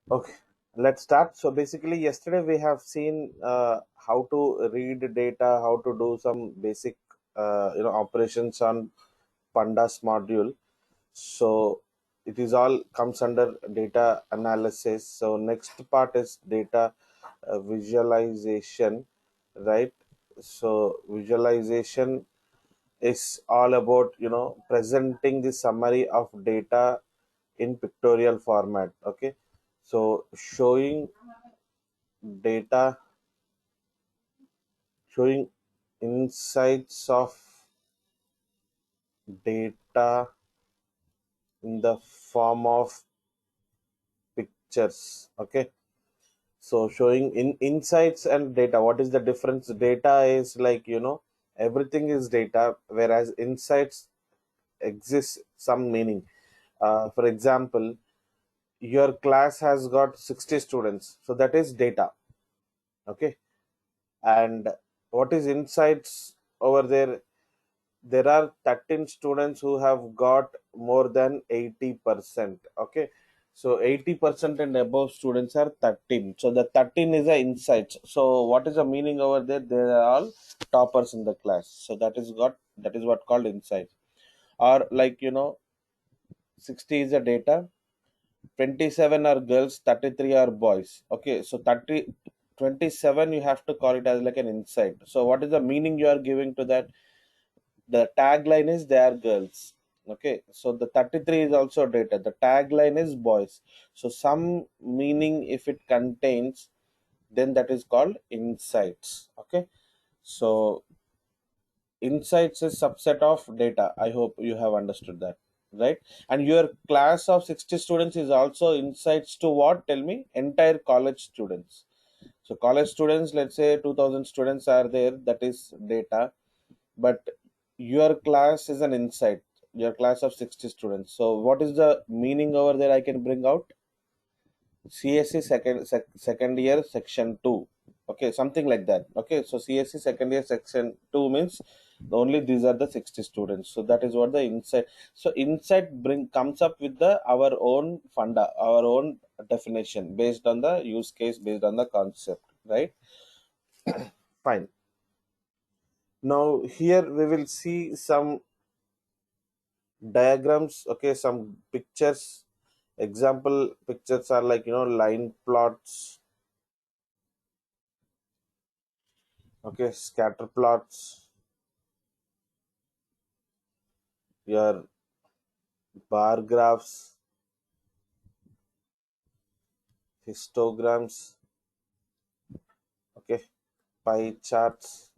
Okay, let's start. So basically, yesterday we have seen how to read data, how to do some basic, operations on Pandas module. So it is all comes under data analysis. So next part is data visualization, right? So visualization is all about presenting the summary of data in pictorial format. Okay, so data showing insights of data in the form of pictures. Okay, so showing in insights and data, what is the difference? Data is like everything is data, whereas insights exists some meaning. For example, your class has got 60 students, so that is data. Okay, and what is insights over there? There are 13 students who have got more than 80%. Okay, so 80% and above students are 13, so the 13 is the insights. So what is the meaning over there? They are all toppers in the class, so that is what called insight. Or like 60 is the data, 27 are girls, 33 are boys. Okay, so 27 you have to call it as like an insight. So what is the meaning you are giving to that? The tagline is they are girls. Okay, so the 33 is also data, the tagline is boys. So some meaning if it contains, then that is called insights. Okay, so insights is subset of data. I hope you have understood that, right? And your class of 60 students is also insights to what? Tell me. Entire college students. So college students, let's say 2000 students are there, that is data. But your class is an insight, your class of 60 students. So what is the meaning over there I can bring out? CSC second year section 2. Okay, something like that. Okay, so CSC second year section 2 means only these are the 60 students. So that is what the insight. So insight bring comes up with the our own funda, our own definition based on the use case, based on the concept, right? Fine. Now here we will see some diagrams. Okay, some pictures. Example pictures are like line plots. Okay, scatter plots, your bar graphs, histograms, okay, pie charts,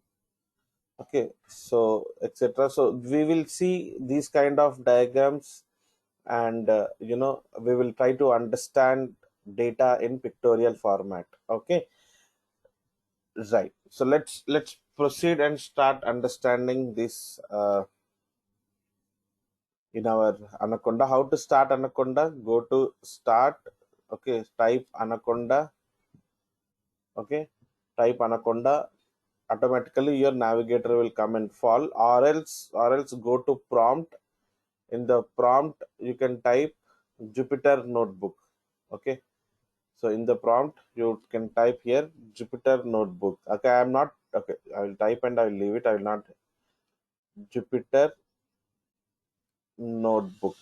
okay, so etc. So we will see these kind of diagrams, and we will try to understand data in pictorial format. Okay, right. So let's proceed and start understanding this in our Anaconda. How to start Anaconda? Go to start. Okay, type Anaconda. Okay, type Anaconda. Automatically your navigator will come and fall, or else go to prompt. In the prompt you can type Jupyter notebook. Okay, so in the prompt you can type here Jupyter notebook. Okay, I am not okay, I will type and I will leave it. I will not. Jupyter notebook.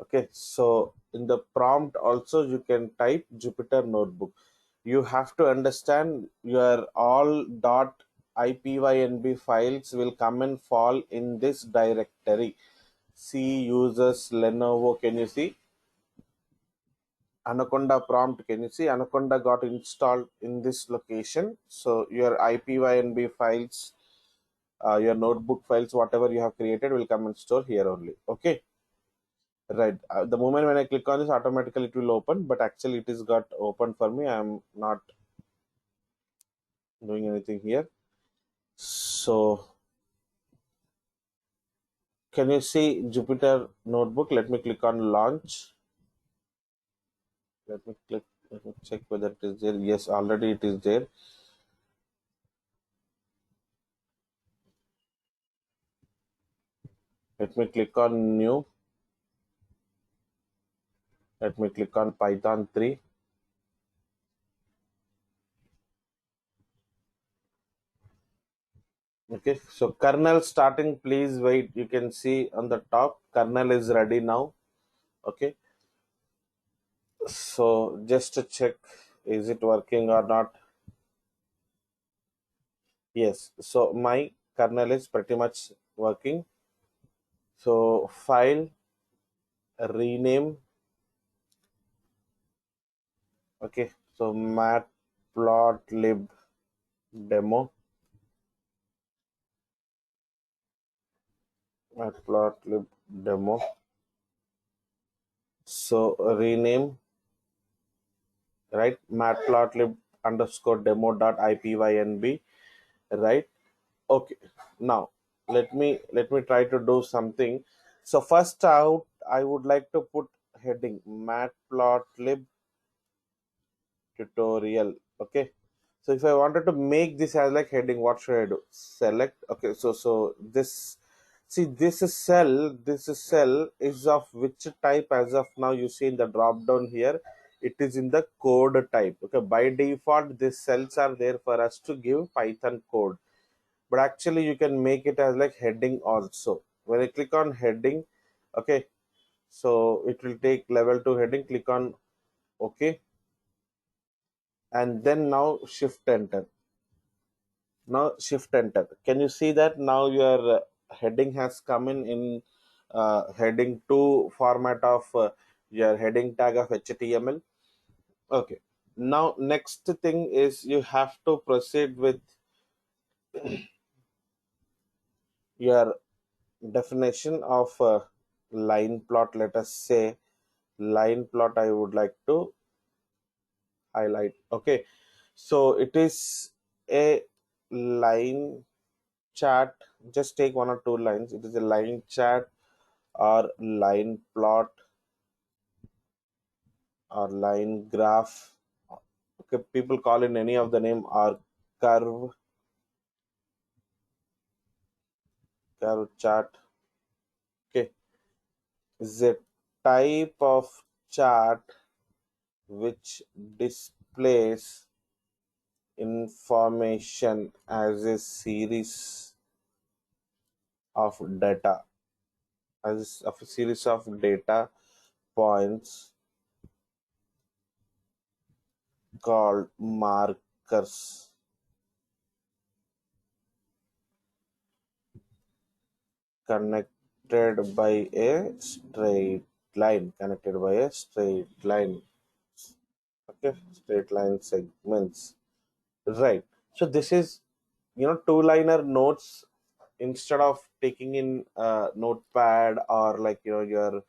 Okay, so in the prompt also you can type Jupyter notebook. You have to understand your all dot ipynb files will come and fall in this directory. C users Lenovo. Can you see Anaconda prompt? Can you see Anaconda got installed in this location? So your ipynb files, your notebook files, whatever you have created, will come and store here only. Okay. Right. The moment when I click on this, automatically it will open, but actually it is got open for me. I'm not doing anything here. So can you see Jupyter Notebook? Let me click on launch. Let me click. Let me check whether it is there. Yes, already it is there. Let me click on new. Let me click on Python 3. Okay, so kernel starting, please wait. You can see on the top, kernel is ready now. Okay, so just to check, is it working or not? Yes, so my kernel is pretty much working. So file, rename. Okay, so matplotlib demo, matplotlib demo. So rename, right, matplotlib underscore demo dot ipynb, right? Okay, now let me try to do something. So first out, I would like to put heading matplotlib tutorial. Okay, so if I wanted to make this as like heading, what should I do? Select. Okay, so this, see, this cell is of which type? As of now, you see in the drop down here, it is in the code type. Okay, by default these cells are there for us to give Python code, but actually you can make it as like heading also. When I click on heading, okay, so it will take level 2 heading. Click on OK, and then now shift enter. Now shift enter. Can you see that now your heading has come in heading 2 format of your heading tag of HTML? Okay, now next thing is you have to proceed with your definition of line plot. Let us say line plot I would like to highlight. Okay, so it is a line chart. Just take one or two lines. It is a line chart or line plot or line graph. Okay, people call in any of the name, or curve chart. Okay, is a type of chart which displays information as a series of data, as of a series of data points called markers, connected by a straight line. Okay, straight line segments, right? So this is, two liner notes. Instead of taking in notepad or like your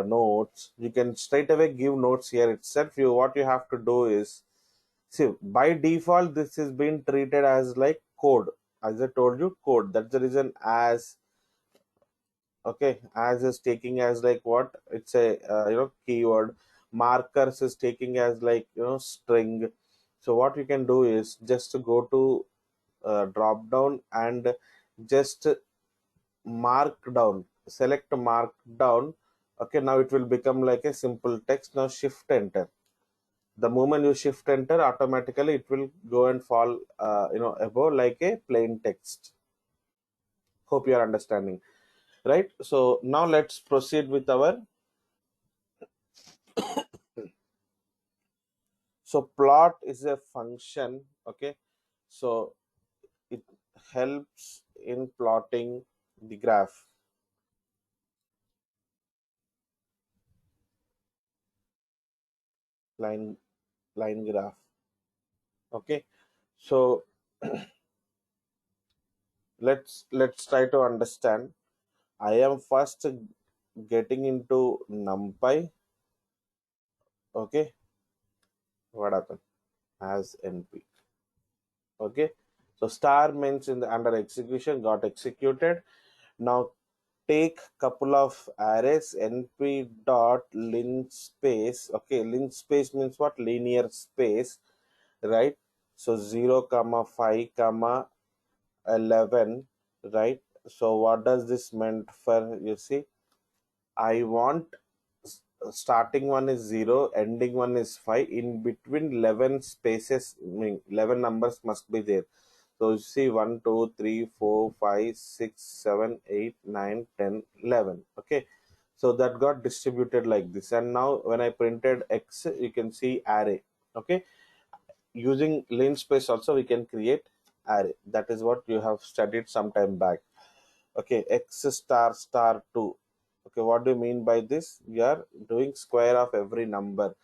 notes, you can straight away give notes here itself. What you have to do is, see, by default this is being treated as like code. As I told you, code. That's the reason. As, okay, as is taking as like what, it's a keyword. Markers is taking as like string. So what you can do is just to go to drop down and just mark down, select mark down. Okay, now it will become like a simple text. Now shift enter. The moment you shift enter, automatically it will go and fall above like a plain text. Hope you are understanding, right? So now let's proceed with our, so plot is a function. Okay, so it helps in plotting the graph, line line graph. Okay, so let's try to understand. I am first getting into numpy. Okay, what happened? As np. Okay, so star means in the under execution, got executed. Now take couple of arrays, np dot linspace. Okay, linspace means what? Linear space, right? So 0 comma 5 comma 11, right? So what does this meant for? You see, I want starting one is 0, ending one is 5. In between 11 spaces, I mean 11 numbers must be there. So you see 1 2 3 4 5 6 7 8 9 10 11. Okay, so that got distributed like this. And now when I printed x, you can see array. Okay, using linspace also we can create array. That is what you have studied some time back. Okay, x star star 2. Okay, what do you mean by this? We are doing square of every number.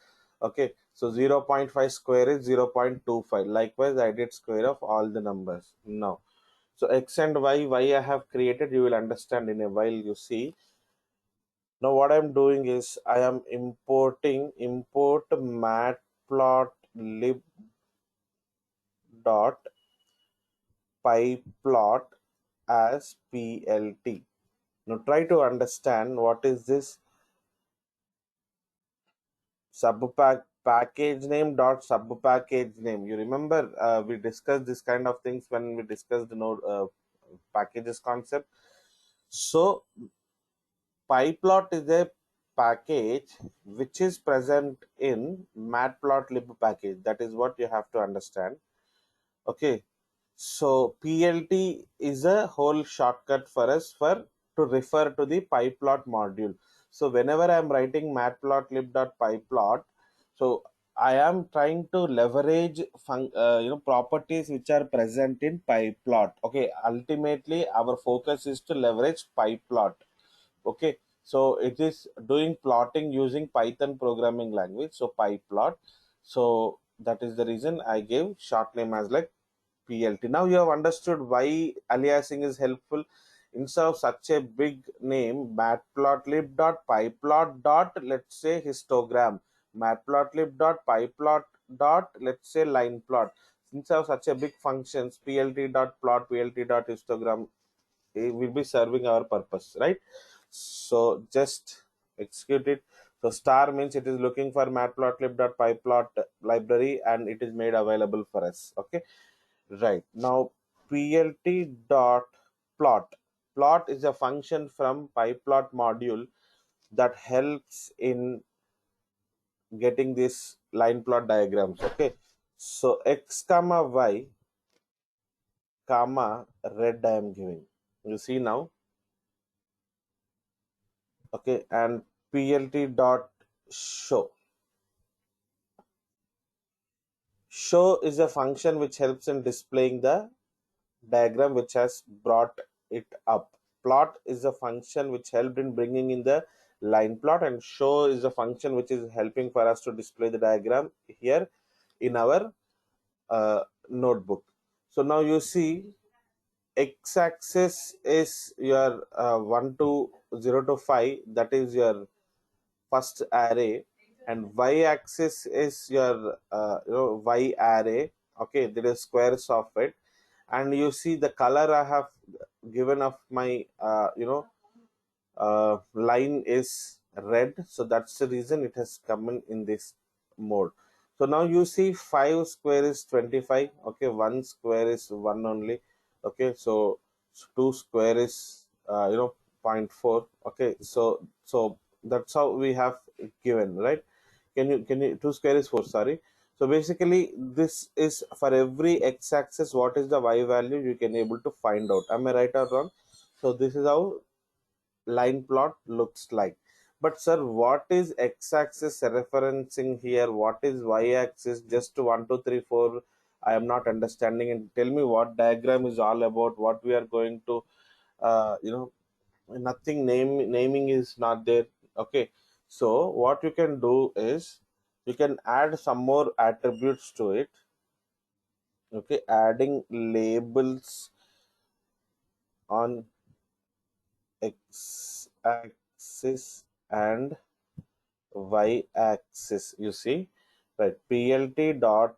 Okay, so 0.5 square is 0.25. Likewise, I did square of all the numbers now. So x and y I have created, you will understand in a while. You see, now what I'm doing is I am importing import matplotlib dot pyplot as plt. Now try to understand what is this package name dot sub package name. You remember we discussed this kind of things when we discussed the node packages concept. So pyplot is a package which is present in matplotlib package. That is what you have to understand. Okay, so PLT is a whole shortcut for us for to refer to the pyplot module. So whenever I am writing matplotlib.pyplot, so I am trying to leverage properties which are present in pyplot. Okay, ultimately our focus is to leverage pyplot. Okay, so it is doing plotting using Python programming language, so pyplot. So that is the reason I gave short name as like PLT. Now you have understood why aliasing is helpful. Instead of such a big name, matplotlib.pyplot dot, let's say, histogram, matplotlib.pyplot dot, let's say, line plot. Instead of such a big functions, plt.plot, plt.histogram, it will be serving our purpose, right? So just execute it. So star means it is looking for matplotlib.pyplot library and it is made available for us. Okay, right. Now plt dot plot. Plot is a function from pyplot module that helps in getting this line plot diagrams. Okay, so x comma y comma red I am giving. You see now. Okay, and plt dot show. Show is a function which helps in displaying the diagram which has brought it up. Plot is a function which helped in bringing in the line plot, and show is a function which is helping for us to display the diagram here in our notebook. So now you see x-axis is your 1 to 0 to 5, that is your first array, and y-axis is your y array. Okay, there is squares of it, and you see the color I have given of my line is red, so that's the reason it has come in this mode. So now you see 5 square is 25. Okay, 1 square is 1 only. Okay, so 2 square is zero point 0.4. Okay, so that's how we have given, right? Can you 2 square is 4, sorry. So basically this is for every x-axis what is the y value you can able to find out. Am I right or wrong? So this is how line plot looks like. But sir, what is x-axis referencing here? What is y-axis? Just 1 2 3 4, I am not understanding. And tell me what diagram is all about, what we are going to nothing, naming is not there. Okay, so what you can do is you can add some more attributes to it. Okay, adding labels on x-axis and y-axis. You see, right? Plt dot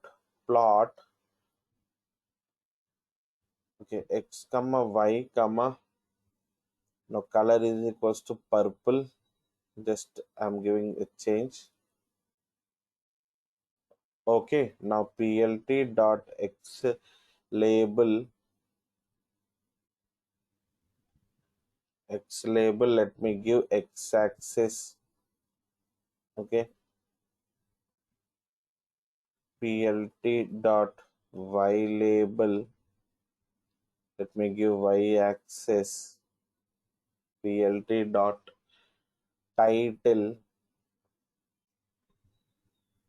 plot. Okay, x comma y comma. Now color is equals to purple. Just I'm giving a change. Okay, now plt dot x label let me give x-axis Okay, plt dot y label. Let me give y axis. Plt dot title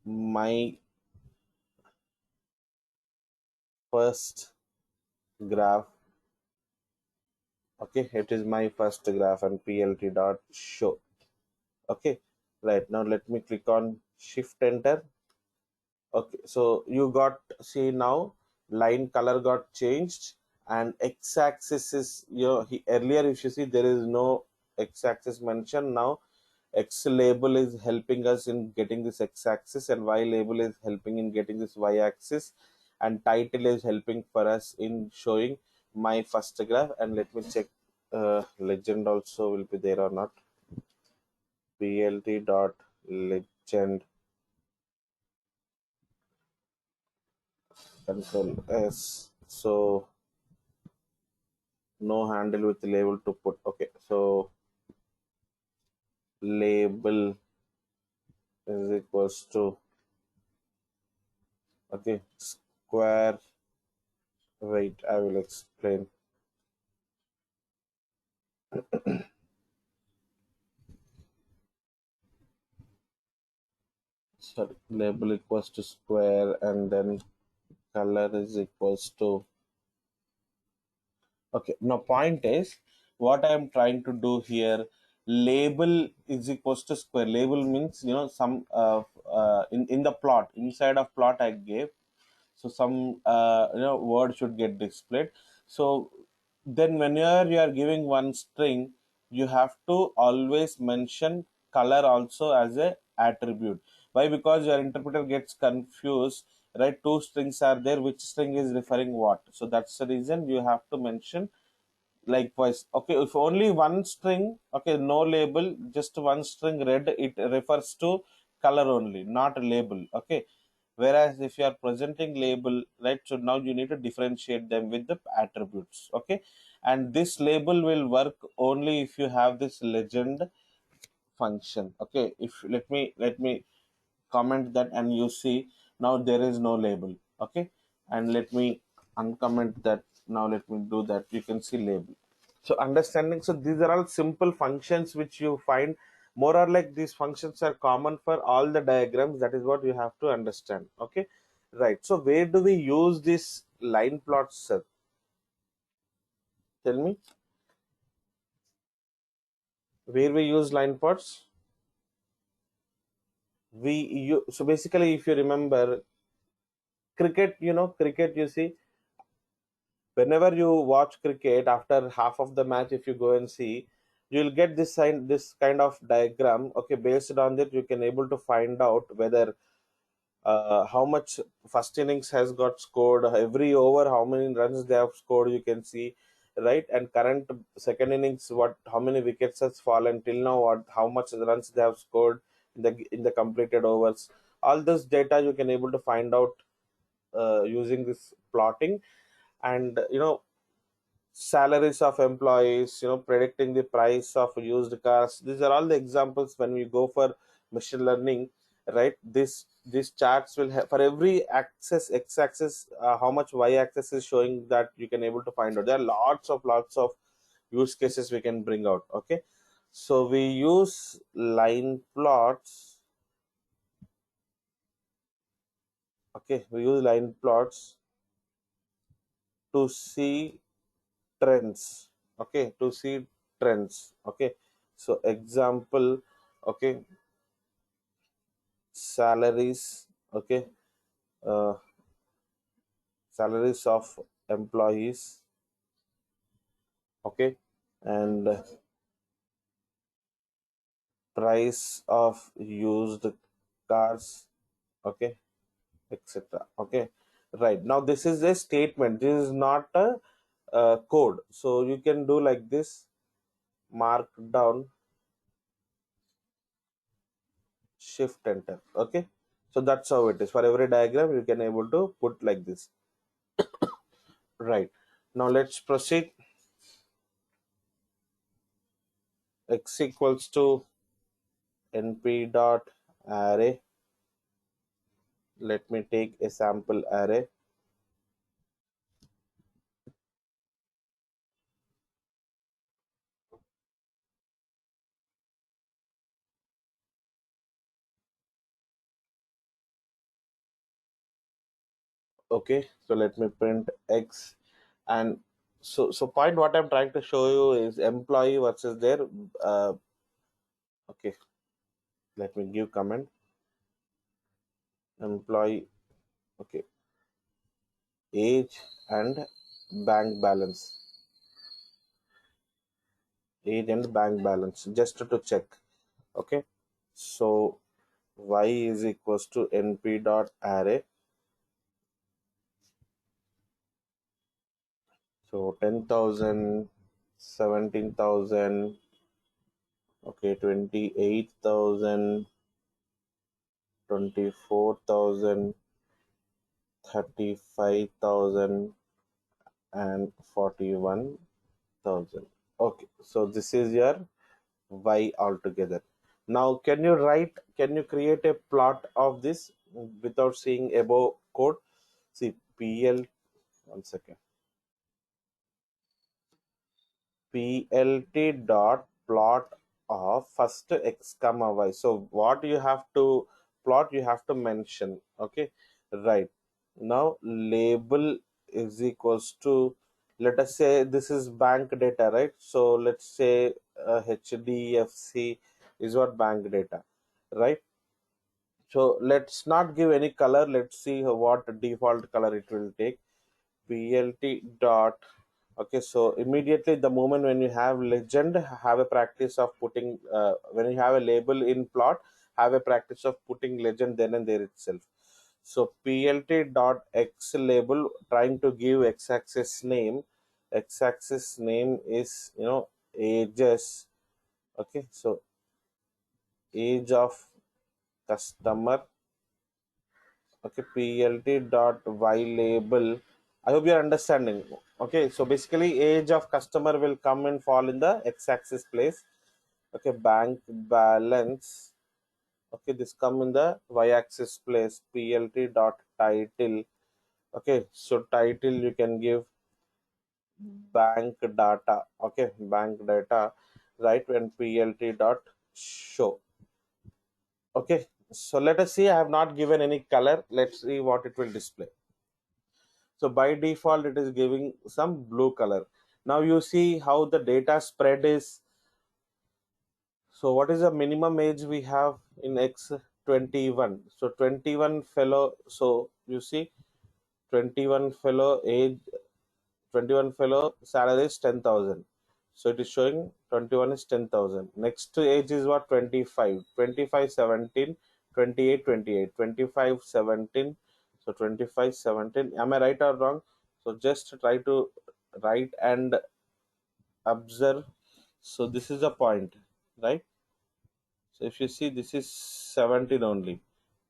my first graph. Okay, it is my first graph, and plt dot show. Okay, right, now let me click on shift enter. Okay, so you got, see now, line color got changed, and x-axis is, earlier if you see there is no x-axis mentioned. Now x label is helping us in getting this x-axis, and y label is helping in getting this y-axis, and title is helping for us in showing my first graph. And let me check, legend also will be there or not. Plt dot legend, control s. So no handle with label to put. Okay, so label is equals to, okay, square. Wait, I will explain. Sorry, label equals to square, and then color is equals to, okay. Now point is, what I am trying to do here, label is equals to square. Label means, some in the plot, inside of plot I gave, so some word should get displayed. So then whenever you are giving one string, you have to always mention color also as a attribute. Why? Because your interpreter gets confused, right? Two strings are there, which string is referring what? So that's the reason you have to mention likewise. Okay, if only one string, okay, no label, just one string red, it refers to color only, not label. Okay, whereas if you are presenting label, right, so now you need to differentiate them with the attributes. Okay, and this label will work only if you have this legend function. Okay, if let me comment that, and you see now there is no label. Okay, and let me uncomment that. Now let me do that, you can see label. So understanding, so these are all simple functions which you find, more or like these functions are common for all the diagrams. That is what you have to understand. Okay, right. So where do we use this line plots, sir? Tell me, where we use line plots. So basically, if you remember cricket, cricket, you see, whenever you watch cricket, after half of the match, if you go and see, you'll get this kind of diagram. Okay, based on that you can able to find out whether how much first innings has got scored, every over how many runs they have scored, you can see, right? And current second innings, what, how many wickets has fallen till now, what, how much runs they have scored in the completed overs. All this data you can able to find out using this plotting. And salaries of employees, predicting the price of used cars. These are all the examples when we go for machine learning, right? These charts will have for every axis, x-axis, how much y-axis is showing, that you can able to find out. There are lots of use cases we can bring out. Okay, so we use line plots. Okay, we use line plots to see trends. Okay, to see trends. Okay, so example, okay, salaries. Okay, uh, salaries of employees. Okay, and price of used cars. Okay, etc. Okay, right, now this is a statement, this is not a code. So you can do like this, mark down, shift enter. Okay, so that's how it is. For every diagram you can able to put like this. Right, now let's proceed. X equals to np dot array. Let me take a sample array. Okay, so let me print x. And so point what I'm trying to show you is employee versus their uh, okay, let me give comment employee. Okay, age and bank balance, age and bank balance, just to check. Okay, so y is equals to np dot array. So 10,000, 17,000, okay, 28,000, 24,000, 35,000, and 41,000. Okay, so this is your y altogether. Now, can you create a plot of this without seeing above code? See, PL, one second. PLT dot plot of first x comma y. So what you have to plot, you have to mention. Okay, right. Now label is equals to, let us say this is bank data, right? So let's say HDFC is what bank data, right? So let's not give any color. Let's see what default color it will take. PLT dot. Okay, so immediately the moment when you have legend, have a practice of putting when you have a label in plot, have a practice of putting legend then and there itself. So PLT dot x label, trying to give x-axis name. X-axis name is ages. Okay, so age of customer. Okay, plt dot y label. I hope you're understanding. Okay, so basically age of customer will come and fall in the x-axis place. Okay, bank balance. Okay, this come in the y-axis place. Plt dot title. Okay, so title you can give bank data. Okay, bank data, right? When plt dot show. Okay, so let us see, I have not given any color. Let's see what it will display. So by default, it is giving some blue color. Now you see how the data spread is. So what is the minimum age we have in X? 21. So 21 fellow. So you see 21 fellow age, 21 fellow salary is 10,000. So it is showing 21 is 10,000. Next age is what? 25. 25, 17, 28, 28. 25, 17. So 25, 17. Am I right or wrong? So just try to write and observe. So this is the point, right? So if you see, this is 17 only,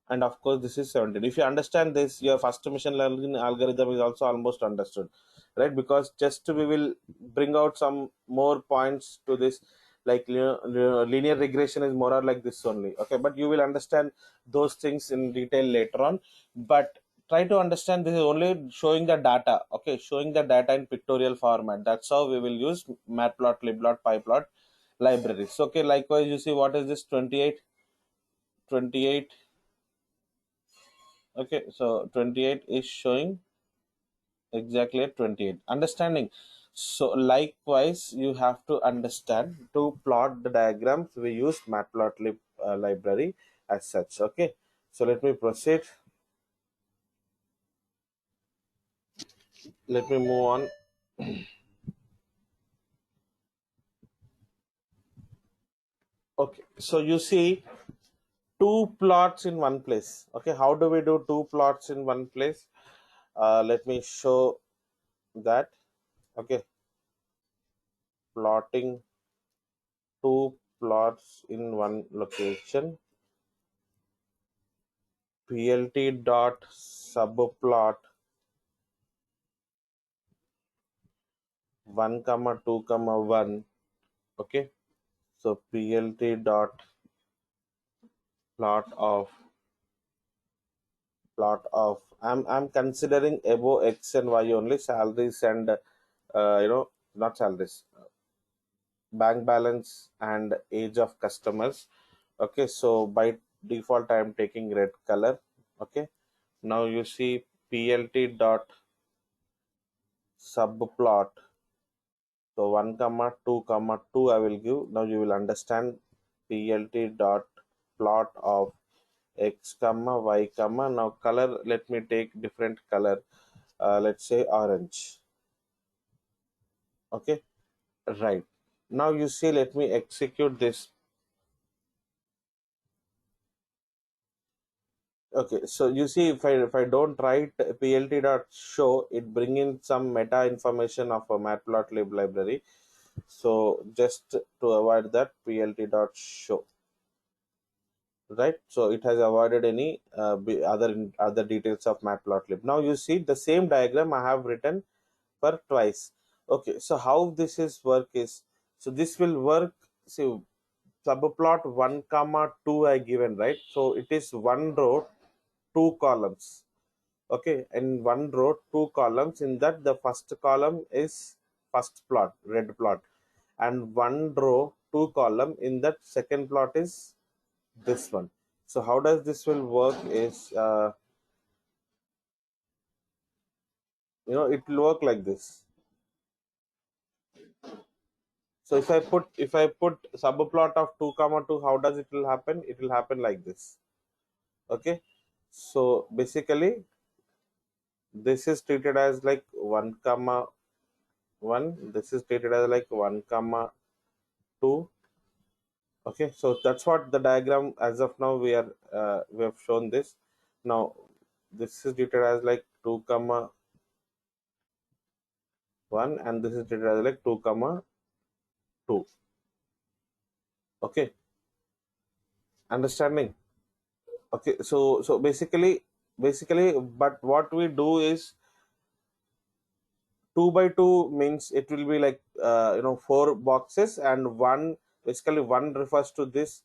and of course this is 17. If you understand this, your first machine learning algorithm is also almost understood, right? Because just we will bring out some more points to this, like linear regression is more or like this only. Okay, but you will understand those things in detail later on. But try to understand, this is only showing the data. Okay, showing the data in pictorial format. That's how we will use Matplotlib, pyplot libraries. Okay, likewise you see what is this 28, 28. Okay, so 28 is showing exactly at 28. Understanding. So likewise, you have to understand, to plot the diagrams, we use Matplotlib library as such. Okay, so let me proceed. Let me move on. Okay, so you see two plots in one place. Okay, how do we do two plots in one place? Let me show that. Okay, plotting two plots in one location. Plt dot subplot 1 comma 2 comma 1. Okay, so plt dot plot of I'm considering above X and Y only, salaries and not salaries, bank balance and age of customers. Okay, so by default I'm taking red color. Okay, now you see plt dot subplot. So 1 comma 2 comma 2 I will give. Now you will understand plt dot plot of x comma y comma. Now color, let me take different color. Let's say orange. Okay, right. Now you see, let me execute this. Okay, so you see, if I don't write plt dot show, it bring in some meta information of a matplotlib library. So just to avoid that, plt dot show, right? So it has avoided any other details of matplotlib. Now you see the same diagram I have written for twice. Okay, so how this is work is, so this will work. So subplot 1 comma 2 I given, right? So it is one row, two columns. Okay, in one row, two columns. In that, the first column is first plot, red plot, and one row, two column. In that second plot is this one. So how does this will work is, it will work like this. So if I put subplot of 2 comma 2, how does it will happen? It will happen like this. Okay, so basically this is treated as like 1 comma 1. This is treated as like 1 comma 2. Okay, so that's what the diagram as of now we have shown this. Now this is treated as like 2 comma 1, and this is treated as like 2 comma 2. Okay, understanding? Okay, so basically, but what we do is 2 by 2 means it will be like four boxes, and one, basically one refers to this,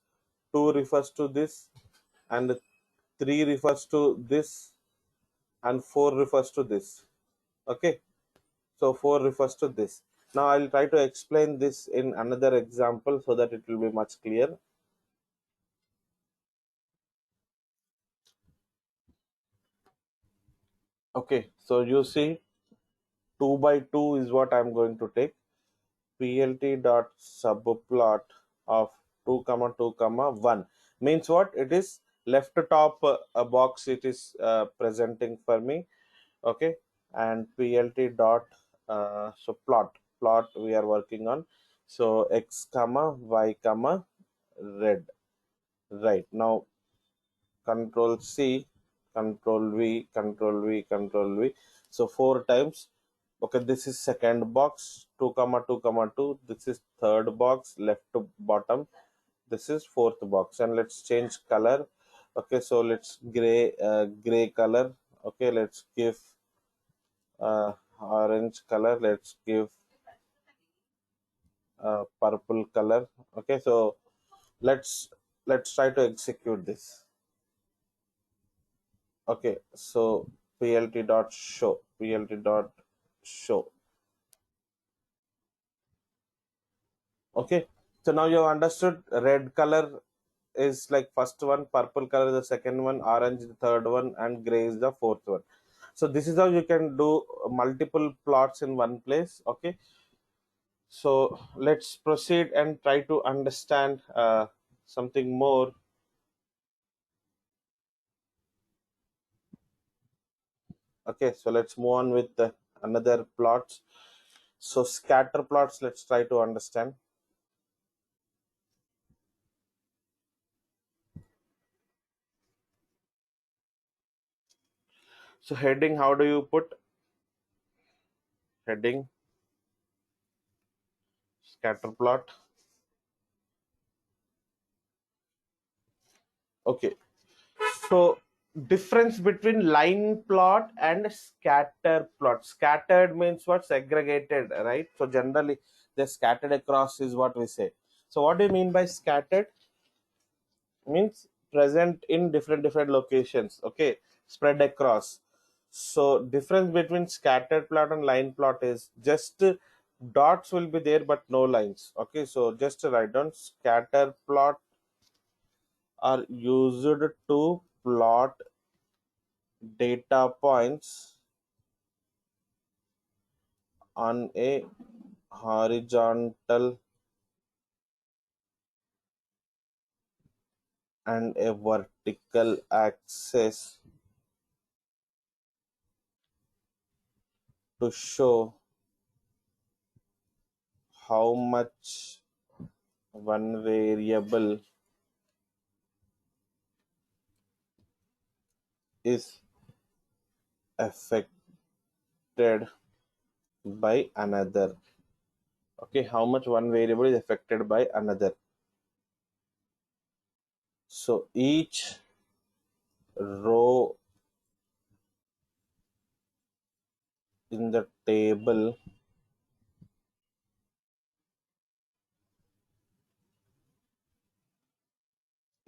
two refers to this, and three refers to this, and four refers to this. Okay, so four refers to this. Now I'll try to explain this in another example so that it will be much clear. Okay, so you see 2 by 2 is what I'm going to take. Plt dot subplot of 2 comma 2 comma 1 means what? It is left top a box, it is presenting for me. Okay, and plt dot so plot we are working on. So x comma y comma red. Right, now control C, control V, control V, control V. So four times. Okay, this is second box, 2 comma 2 comma 2. This is third box, left to bottom. This is fourth box, and let's change color. Okay, so let's gray color. Okay, let's give orange color. Let's give purple color. Okay, so let's try to execute this. Okay, so plt dot show. Okay, so now you have understood red color is like first one, purple color is the second one, orange is the third one, and gray is the fourth one. So this is how you can do multiple plots in one place. Okay, so let's proceed and try to understand something more. Okay, so let's move on with another plots. So scatter plots, let's try to understand. So heading, how do you put heading? Scatter plot. Okay, so difference between line plot and scatter plot. Scattered means what? Segregated, right? So generally they're scattered across is what we say. So what do you mean by scattered? Means present in different locations, okay, spread across. So difference between scattered plot and line plot is just dots will be there but no lines. Okay, so just write down scatter plot are used to plot data points on a horizontal and a vertical axis to show how much one variable is affected by another. Okay, how much one variable is affected by another. So each row in the table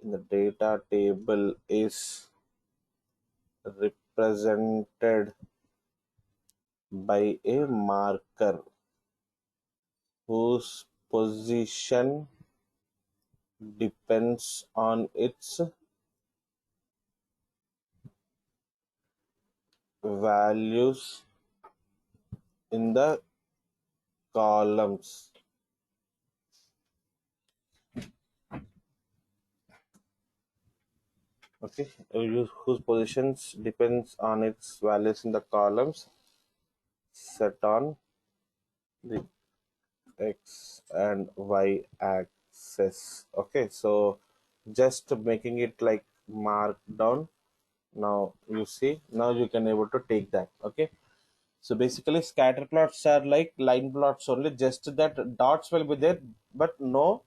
in the data table is represented by a marker whose position depends on its values in the columns. Okay, whose positions depends on its values in the columns set on the x and y axis. Okay, so just making it like mark down. Now you see, now you can able to take that. Okay, so basically scatter plots are like line plots only, just that dots will be there but no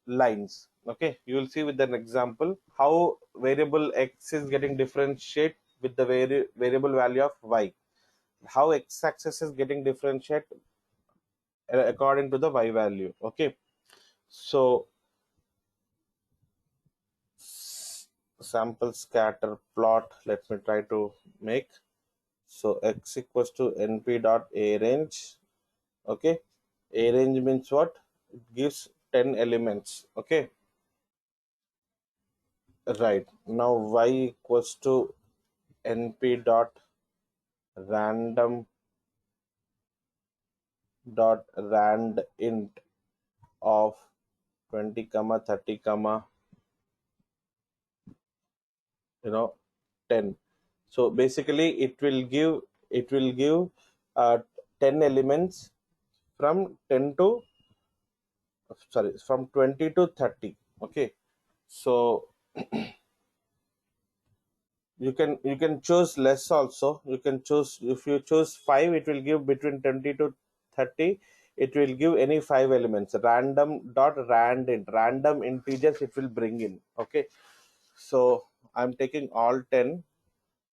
lines. Okay, you will see with an example how variable x is getting differentiate with the variable value of y, how x axis is getting differentiate according to the y value. Okay, so sample scatter plot, let me try to make. So x equals to np dot a range. Okay, a range means what? It gives 10 elements. Okay, right. Now y equals to np dot random dot rand int of 20 comma 30 comma, you know, 10. So basically it will give uh, 10 elements from 10 to, sorry, from 20 to 30. Okay, so you can choose less also. You can choose, if you choose 5, it will give between 20 to 30. It will give any 5 elements, random dot rand int, random integers it will bring in. Okay, so I'm taking all 10.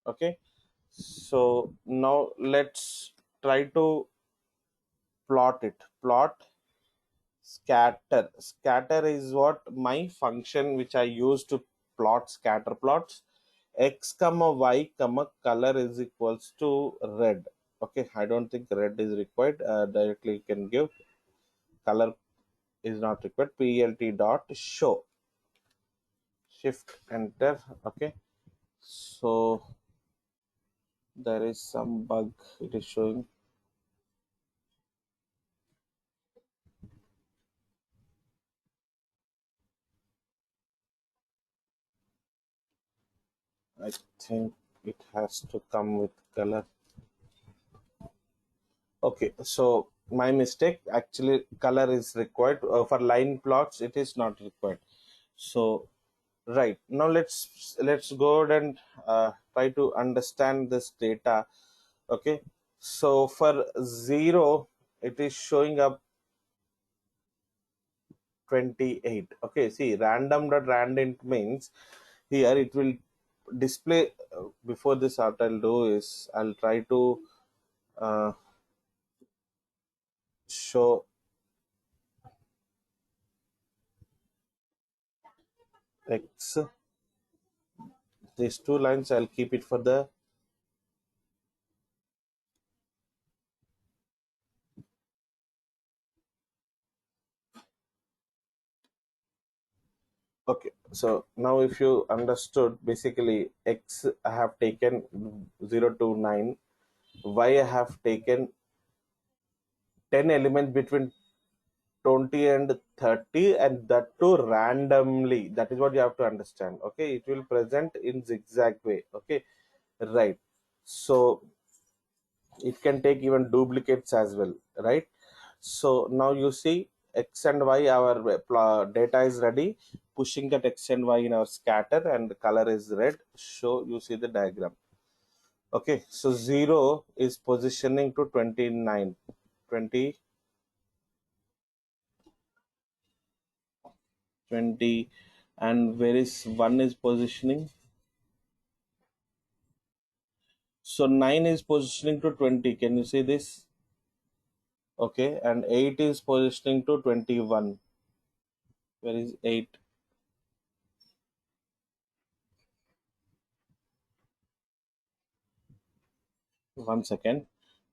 Okay, so now let's try to plot it. Plot scatter is what my function which I use to plot scatter plots. X comma y comma color is equals to red. Okay, I don't think red is required. Directly you can give color is not required. Plt dot show, shift enter. Okay, so there is some bug, it is showing. I think it has to come with color. Okay, so my mistake. Actually, color is required for line plots. It is not required. So right now, let's go ahead and try to understand this data. Okay, so for 0, it is showing up 28. Okay, see, random dot random means here it will display. Before this, what I'll do is I'll try to uh, show x These two lines I'll keep it for the. Okay, so now if you understood, basically x I have taken 0 to 9, y I have taken 10 elements between 20 and 30, and that too randomly. That is what you have to understand. Okay, it will present in zigzag way. Okay, right. So it can take even duplicates as well, right? So now you see x and y, our data is ready, pushing that x and y in our scatter, and the color is red. So you see the diagram. Okay, so 0 is positioning to 29, 20, 20, and where is 1 is positioning. So 9 is positioning to 20. Can you see this? Okay, and 8 is positioning to 21. Where is 8? One second.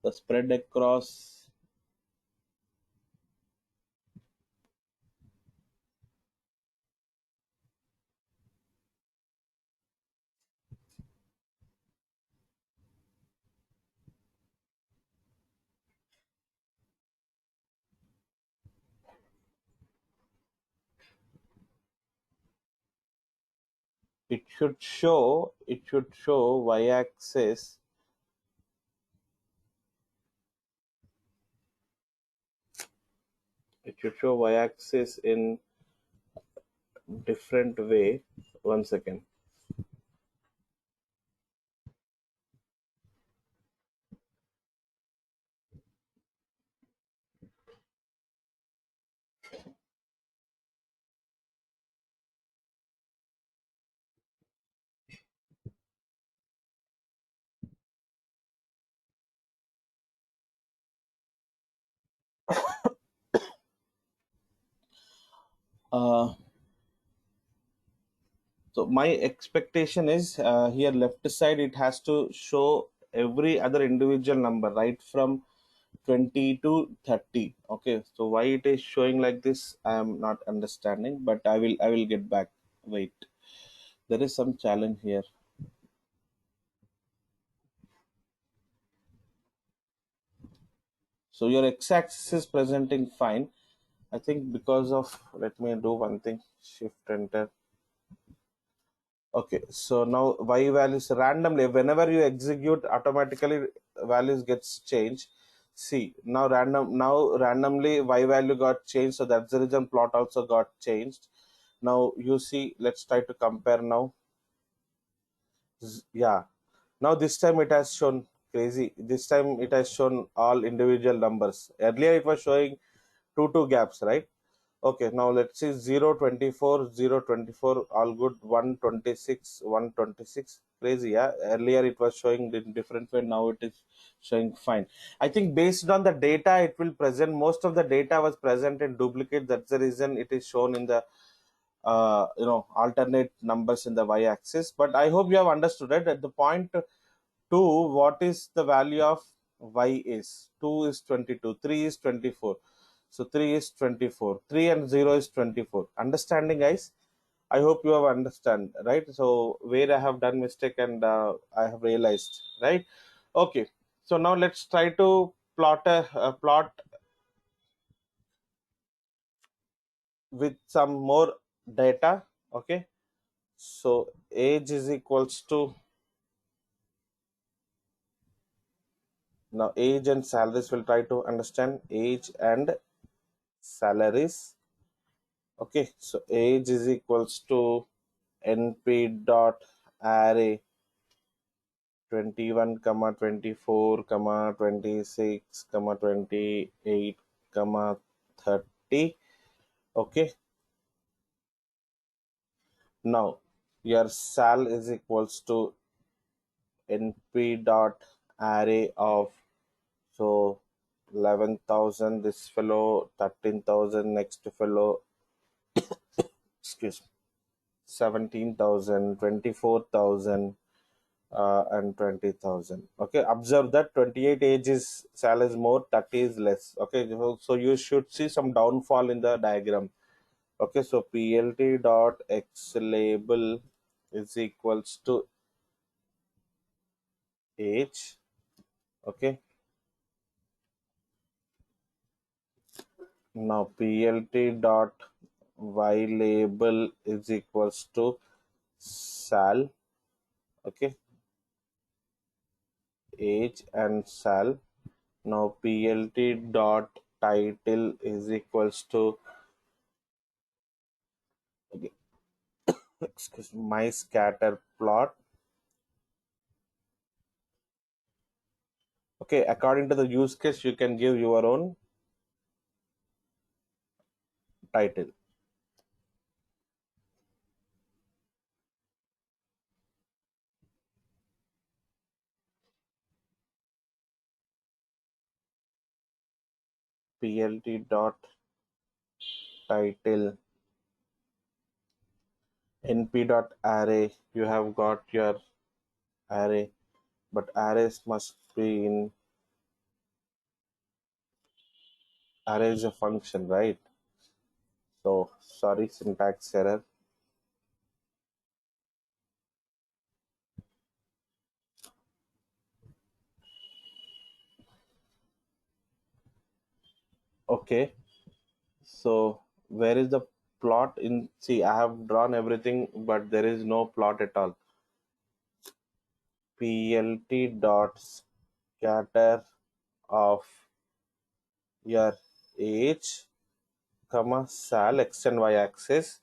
The spread across, it should show y-axis. It should show y-axis in different way. One second. Uh, so my expectation is, here left side it has to show every other individual number right from 20 to 30. Okay, so why it is showing like this, I am not understanding, but I will get back. Wait, there is some challenge here. So your x-axis is presenting fine. I think because of, let me do one thing, shift enter. Okay, so now y values randomly, whenever you execute, automatically values gets changed. See, now randomly y value got changed, so that's the reason plot also got changed. Now you see, let's try to compare now. Yeah, now this time it has shown crazy. This time it has shown all individual numbers. Earlier it was showing two gaps, right? Okay, now let's see 0, 24, 0, 24, all good. 126, 126. Crazy, yeah. Earlier it was showing in different way, now it is showing fine. I think based on the data, it will present, most of the data was present in duplicate. That's the reason it is shown in the alternate numbers in the y-axis. But I hope you have understood it. At the point 2, what is the value of y is? 2 is 22, 3 is 24. So 3 is 24. 3 and 0 is 24. Understanding, guys? I hope you have understand, right? So where I have done mistake, and I have realized, right? Okay. So now let's try to plot with some more data. Okay. So age is equals to, now age and salaries. We'll try to understand age and salaries. Okay, so age is equals to np dot array 21 comma 24 comma 26 comma 28 comma 30. Okay, now your sal is equals to np dot array of, so 11,000 this fellow, 13,000 next fellow. Excuse me. 17,000, 24,000, and 20,000. Okay, observe that 28 age is salary is more, 30 is less. Okay, so you should see some downfall in the diagram. Okay, so PLT dot X label is equals to age. Okay, now PLT dot Y label is equals to sal. Okay, age and sal. Now PLT dot title is equals to, okay, excuse me, my scatter plot. Okay, according to the use case, you can give your own title. PLT dot title, NP dot array. You have got your array, but arrays must be in, array is a function, right? So sorry, syntax error. Okay, so where is the plot in? See, I have drawn everything, but there is no plot at all. PLT dot scatter of your age, comma sal, x and y axis,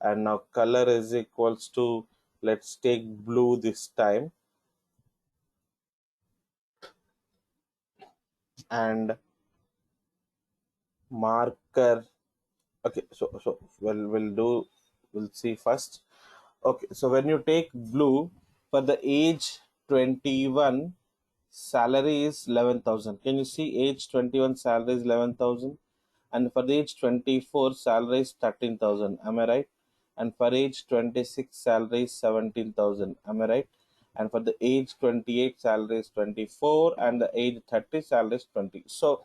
and now color is equals to, let's take blue this time, and marker. Okay, so we'll see first. Okay, so when you take blue for the age 21, salary is 11,000. Can you see age 21 salary is 11,000, and for the age 24 salary is 13,000? Am I right? And for age 26 salary is 17,000. Am I right? And for the age 28 salary is 24, and the age 30 salary is 20. So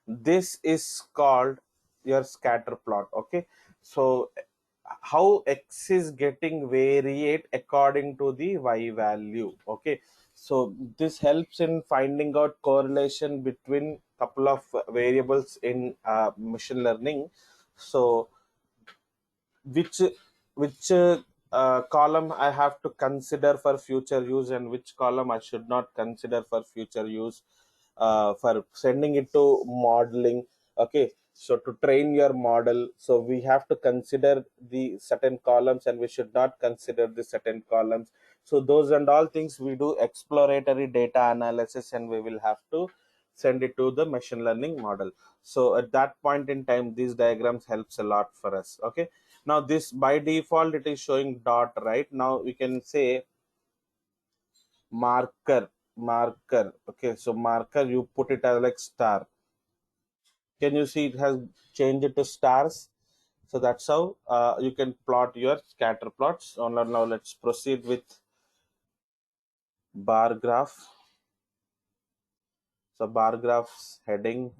this is called your scatter plot. Okay, so how x is getting variate according to the y value. Okay, so this helps in finding out correlation between couple of variables in machine learning. So which column I have to consider for future use, and which column I should not consider for future use, for sending it to modeling. Okay, so to train your model, so we have to consider the certain columns and we should not consider the certain columns. So those and all things we do exploratory data analysis, and we will have to send it to the machine learning model. So at that point in time, these diagrams helps a lot for us. Okay, now this by default it is showing dot, right? Now we can say marker. Okay, so marker, you put it as like star. Can you see it has changed it to stars? So that's how you can plot your scatter plots. Now let's proceed with bar graph. So bar graphs heading.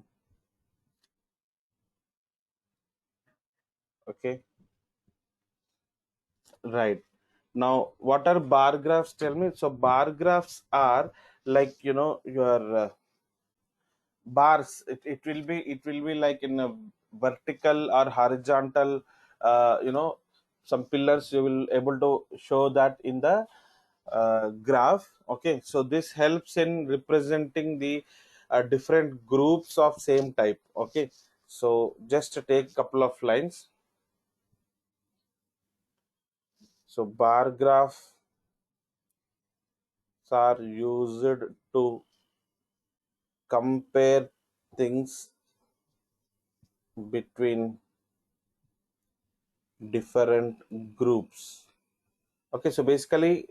Okay, right. Now what are bar graphs? Tell me. So bar graphs are like, your bars. It will be like in a vertical or horizontal, some pillars you will able to show that in the graph. Okay, so this helps in representing the different groups of same type. Okay, so just to take couple of lines. So bar graphs are used to compare things between different groups. Okay, so basically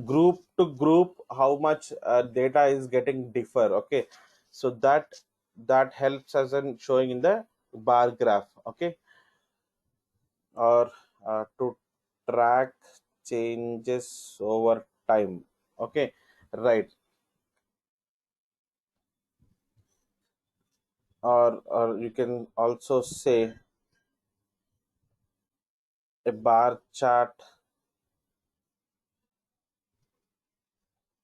group to group how much data is getting differ. Okay, so that helps us in showing in the bar graph. Okay, or to track changes over time. Okay, right. Or you can also say a bar chart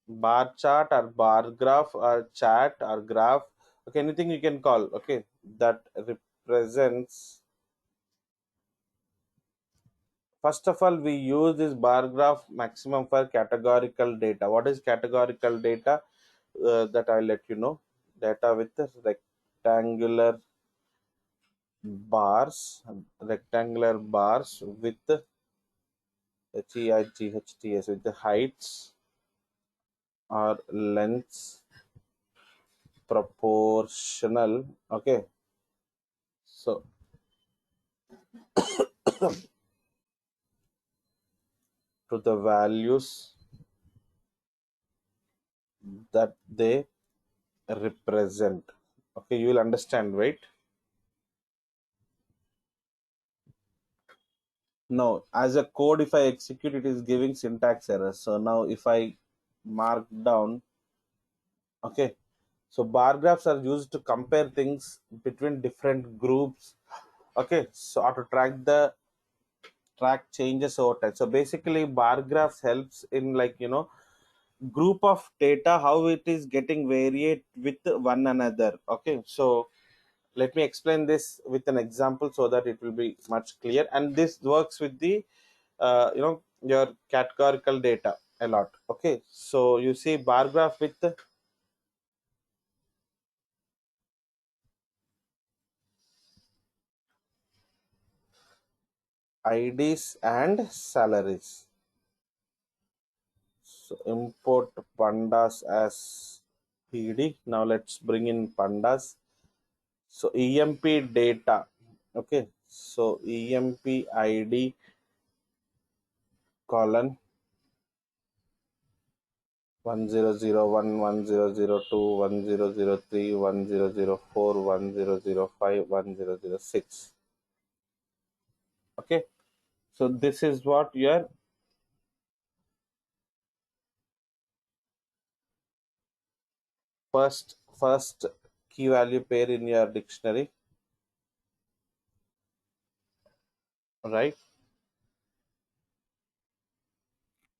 or bar graph or chat or graph. Okay, anything you can call. Okay, that represents. First of all, we use this bar graph maximum for categorical data. What is categorical data? That I'll let you know. Data with the bars, rectangular bars with the heights with the heights or lengths proportional. Okay, so to the values that they represent. Okay, you will understand, right? Now, as a code, if I execute, it is giving syntax error. So now, if I mark down, okay, so bar graphs are used to compare things between different groups. Okay, so or to track changes over time. So basically, bar graphs helps in group of data how it is getting varied with one another. Okay, so let me explain this with an example so that it will be much clear, and this works with the your categorical data a lot. Okay, so you see bar graph with IDs and salaries. So import pandas as PD. Now let's bring in pandas. So EMP data. Okay, so EMP ID colon 1001, 1002, 1003, 1004, 1005, 1006. Okay, so this is what your first key value pair in your dictionary, right?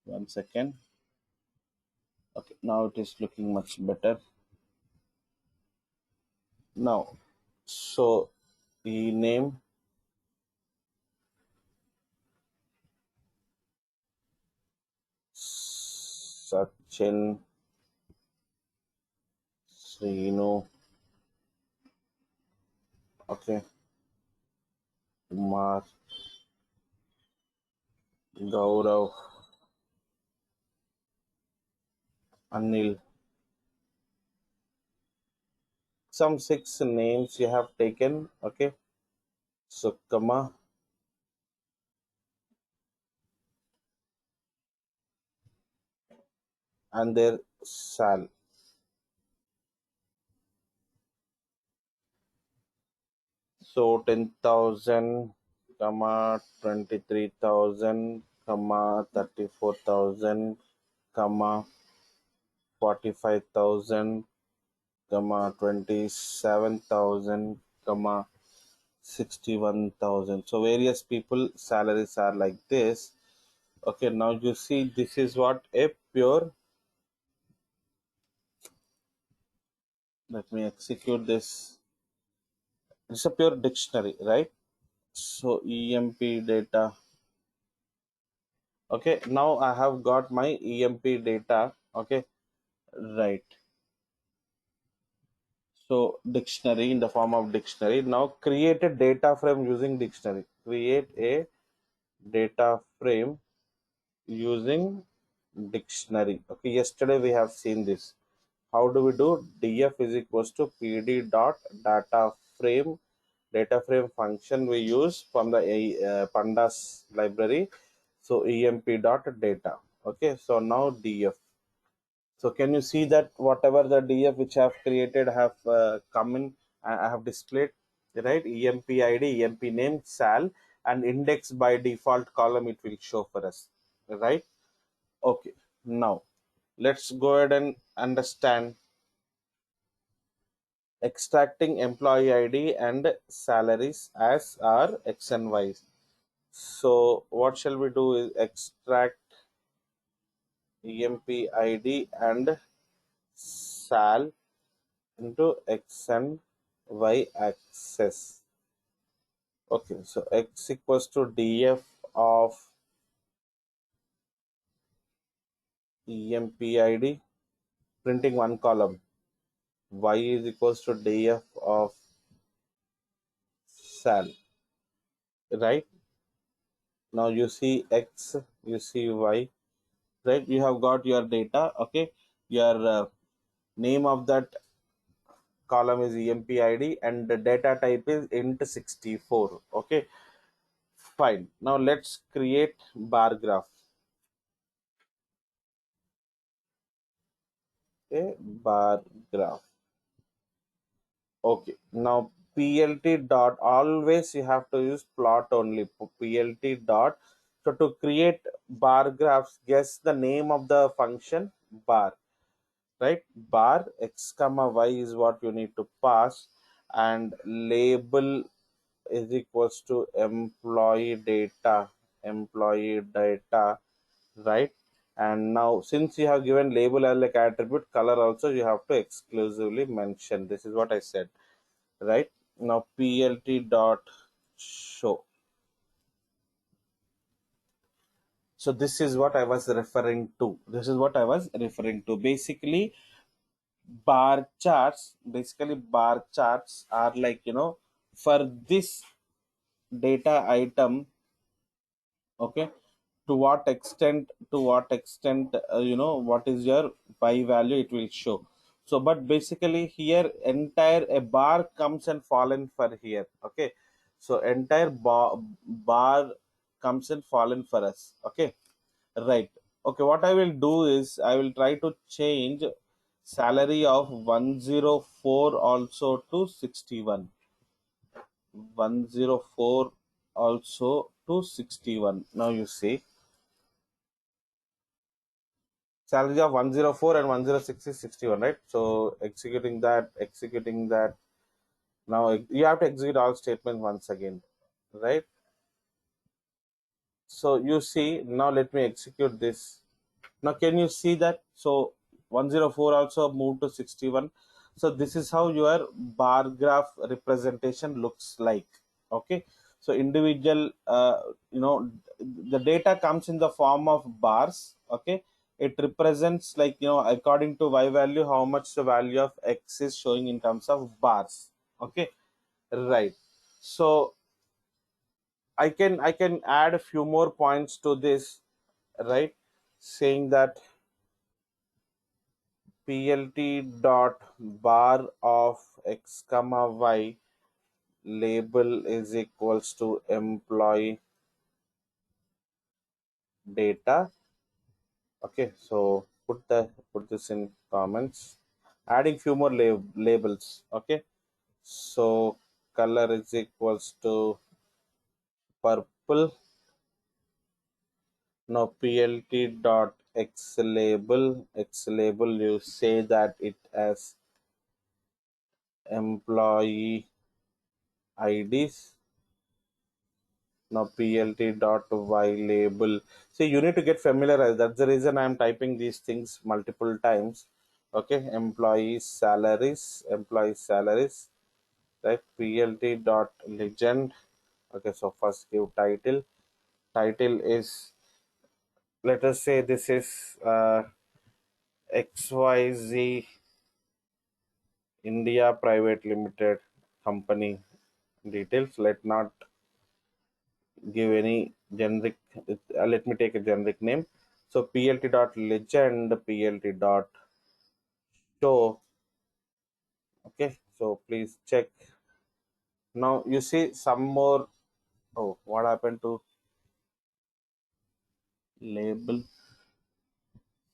One second. Okay, now it is looking much better. Now, so the name Sachin Srinu, okay, Kumar, Gaurav, Anil. Some six names you have taken, okay. So comma and their sal. So 10,000, comma 23,000, comma 34,000, comma 45,000, comma 27,000, comma 61,000. So various people salaries are like this. Okay, now you see this is what a pure. Let me execute this. It's a pure dictionary, right? So EMP data. Okay, now I have got my EMP data. Okay, right. So dictionary in the form of dictionary. Now create a data frame using dictionary. Create a data frame using dictionary. Okay, yesterday we have seen this. How do we do? Df is equals to pd dot data frame function we use from the pandas library. So emp dot data. Okay, so now df. So can you see that whatever the df which I have created have come in, I have displayed, right? Emp id, emp name, sal, and index by default column it will show for us, right? Okay, now let's go ahead and understand extracting employee ID and salaries as our X and Y. So what shall we do is extract EMP ID and sal into X and Y axis. Okay, so X equals to DF of EMP ID, printing one column. Y is equals to DF of sal, right? Now you see X, you see Y, right? You have got your data. Okay, your name of that column is EMP ID and the data type is int64. Okay, fine. Now let's create bar graph. Okay, bar graph. Okay, now PLT dot, always you have to use plot only. PLT dot. So to create bar graphs, guess the name of the function bar, right? Bar X comma Y is what you need to pass, and label is equals to employee data, right? And now since you have given label as like attribute, color also you have to exclusively mention. This is what I said, right? Now plt dot show. So this is what I was referring to. Basically bar charts are like, for this data item. Okay, to what extent, what is your by value it will show. So but basically here entire a bar comes and fallen for here. Okay, so entire bar comes and fallen for us. Okay, right. Okay, what I will do is I will try to change salary of 104 also to 61. 104 also to 61. Now you see salary of 104 and 106 is 61, right? So executing that. Now you have to execute all statements once again, right? So you see, now let me execute this. Now can you see that? So 104 also moved to 61. So this is how your bar graph representation looks like. Okay, so individual, the data comes in the form of bars. Okay, it represents, like, according to Y value how much the value of X is showing in terms of bars. Okay, right. So I can add a few more points to this, right? Saying that plt dot bar of X comma Y label is equals to employee data. Okay, so put this in comments, adding few more labels. Okay, so color is equals to purple. Now plt dot x label you say that it as employee IDs. Now plt dot y label, see, you need to get familiarized. That's the reason I'm typing these things multiple times. Okay, employee salaries, right? plt dot legend. Okay, so first give title is, let us say this is XYZ India Private Limited company details. Let not give any generic, let me take a generic name. So plt dot legend, plt dot show. Okay, so please check. Now you see some more. Oh, what happened to label?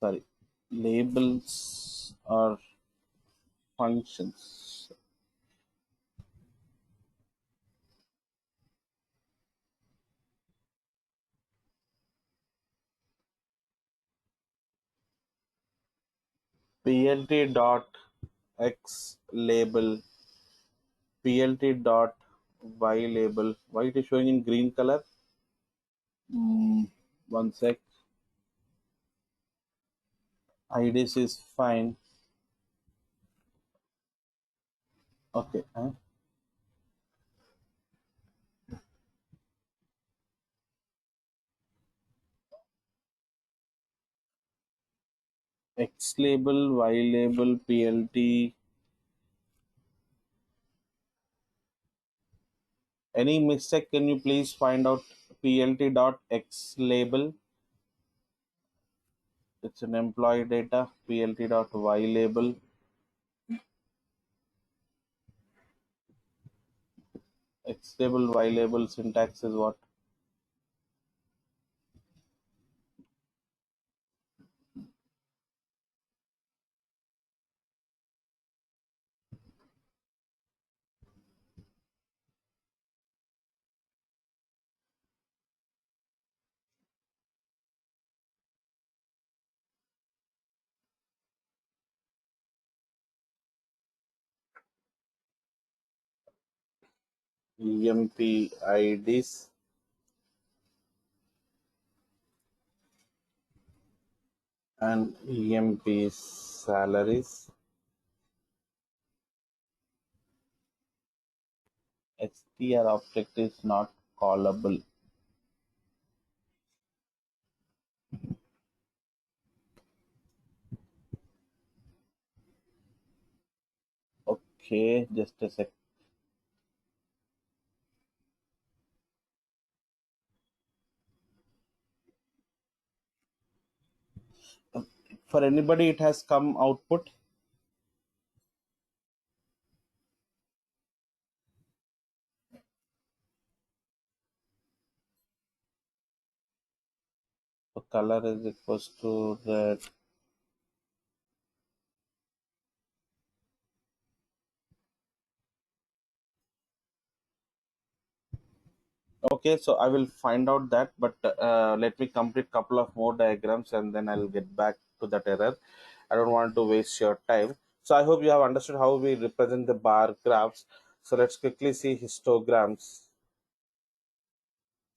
Sorry, labels or functions. plt dot x label, plt dot y label. Why it is showing in green color? Mm, one sec. IDs is fine. Okay. X label, Y label, PLT. Any mistake? Can you please find out PLT dot X label? It's an employee data. PLT dot Y label. X label, Y label syntax is what? EMP IDs and EMP salaries. XTR object is not callable. Okay, just a sec. For anybody, it has come output. So color is equals to red. Okay, so I will find out that, but let me complete couple of more diagrams and then I'll get back to that error. I don't want to waste your time. So I hope you have understood how we represent the bar graphs. So let's quickly see histograms.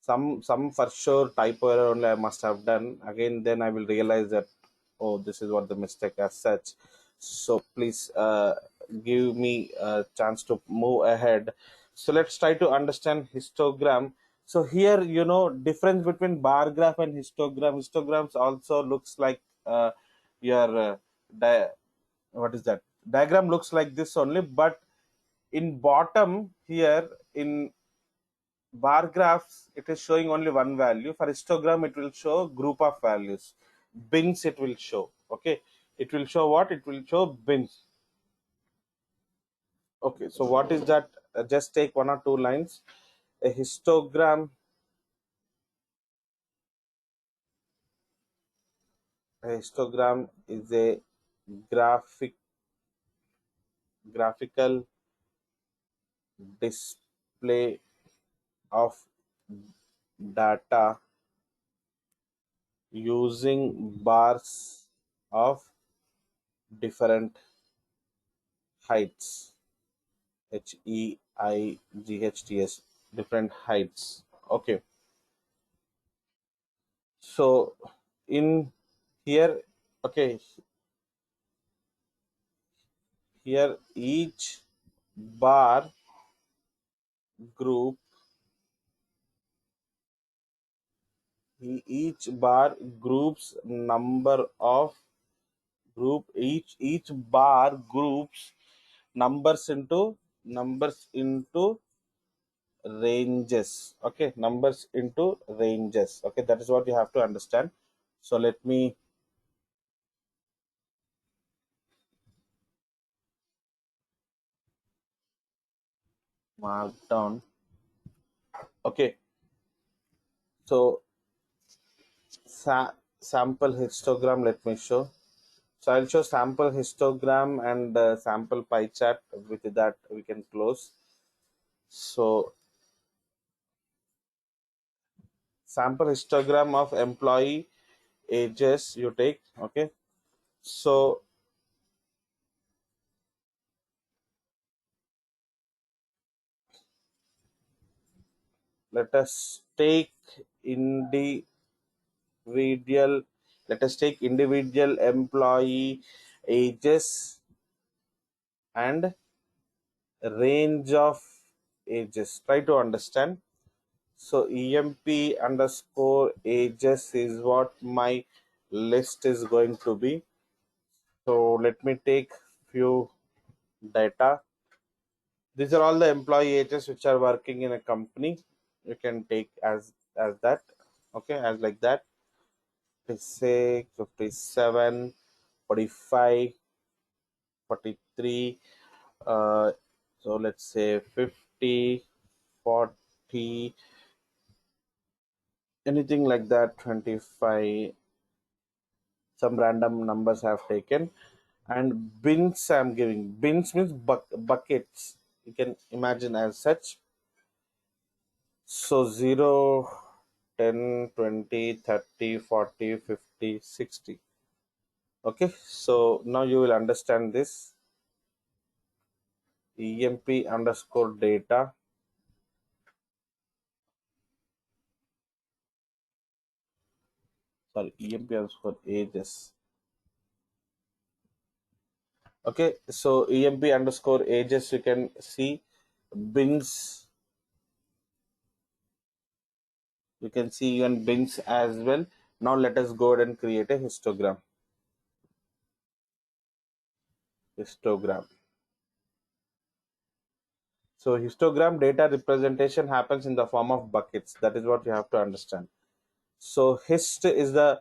Some for sure typo error only I must have done. Again, then I will realize that, oh, this is what the mistake as such. So please give me a chance to move ahead. So let's try to understand histogram. So here, difference between bar graph and histogram. Histograms also looks like your what is that diagram looks like this only, but in bottom here in bar graphs it is showing only one value. For histogram it will show group of values. Bins it will show. Okay, it will show what? It will show bins. Okay, so what is that? Just take one or two lines. A histogram is a graphical display of data using bars of different heights. HEIGHTS, different heights. Okay, so in here, okay, here bar group, each bar groups number of each bar groups numbers into ranges. Okay, numbers into ranges. Okay, that is what you have to understand. So let me mark down. Okay, so sample histogram, let me show. So I'll show sample histogram and sample pie chart. With that we can close. So sample histogram of employee ages you take. Okay, so let us take individual individual employee ages and range of ages. Try to understand. So emp underscore ages is what my list is going to be. So let me take few data. These are all the employee ages which are working in a company. You can take as that. Okay, as like that. 56, 57, 45, 43. So let's say 50, 40, anything like that. 25. Some random numbers I have taken, and bins I'm giving. Bins means buckets. You can imagine as such. So 0, 10, 20, 30, 40, 50, 60. Okay, so now you will understand this. emp underscore data, sorry, emp underscore ages. Okay, so emp underscore ages, you can see bins, you can see even bins as well. Now let us go ahead and create a histogram. So histogram data representation happens in the form of buckets. That is what you have to understand. So hist is the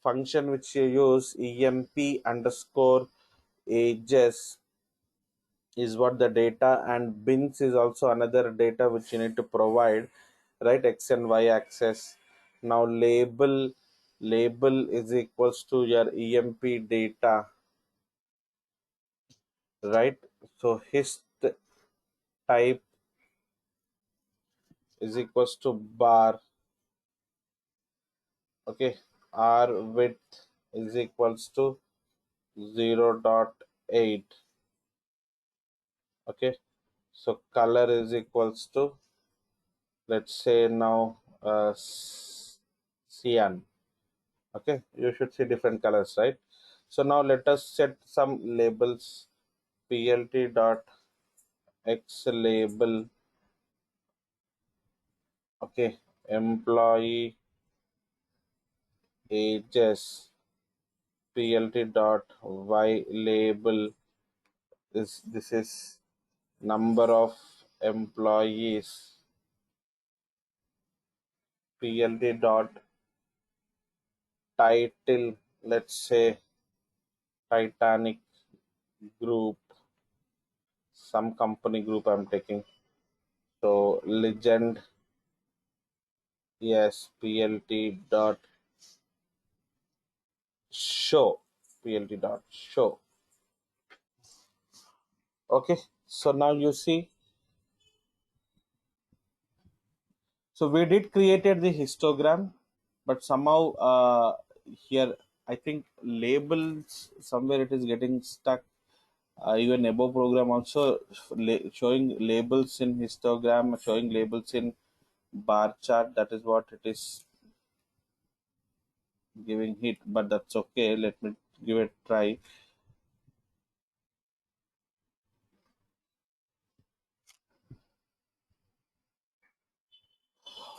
function which you use. emp underscore ages is what the data, and bins is also another data which you need to provide, right? X and Y axis. Now label is equals to your emp data, right? So hist type is equals to bar. Okay, r width is equals to 0.8. Okay, so color is equals to, let's say now, cyan. Okay, you should see different colors, right? So now let us set some labels. plt dot x label. Okay, employee ages. plt dot y label is, this is number of employees. plt dot title, let's say Titanic group, some company group I'm taking. So legend, yes, plt dot show, plt dot show. Okay, so now you see, so we did created the histogram, but somehow here I think labels somewhere it is getting stuck. Even above program also showing labels in histogram, showing labels in bar chart. That is what it is giving hit, but that's okay. Let me give it a try.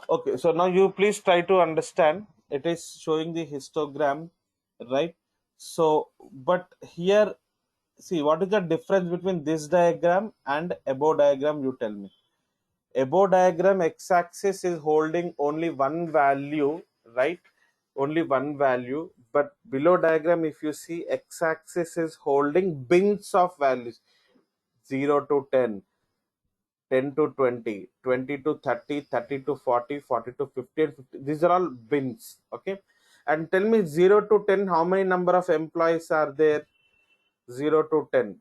Okay, so now you please try to understand. It is showing the histogram, right? So, but here, see what is the difference between this diagram and above diagram? You tell me. Above diagram, x-axis is holding only one value, right? Only one value. But below diagram, if you see, x-axis is holding bins of values, 0 to 10, 10 to 20, 20 to 30, 30 to 40, 40 to 50, and 50. These are all bins. Okay. And tell me, 0 to 10, how many number of employees are there? 0 to 10.